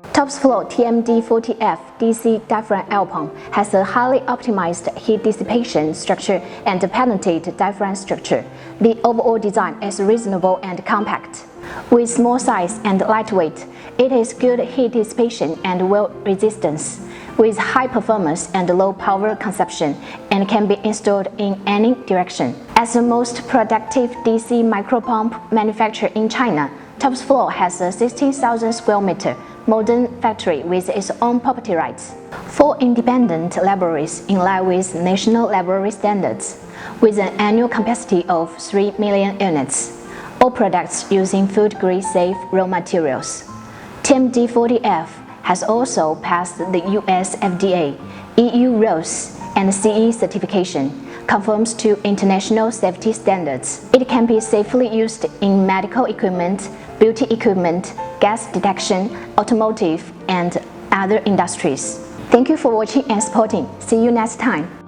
TOPSFLO TMD40-F DC diaphragm air pump has a highly optimized heat dissipation structure and patented diaphragm structure. The overall design is reasonable and compact. With small size and lightweight, it is good heat dissipation and well resistance, with high performance and low power consumption, and can be installed in any direction. As the most productive DC micropump manufacturer in China, TOPSFLO has a 16,000 square meter modern factory with its own property rights, 4 independent laboratories in line with national laboratory standards, with an annual capacity of 3 million units, all products using food-grade safe raw materials. TMD40F has also passed the US FDA, EU RoHS, and CE certification, conforms to international safety standards. It can be safely used in medical equipment, beauty equipment, gas detection, automotive, and other industries. Thank you for watching and supporting. See you next time.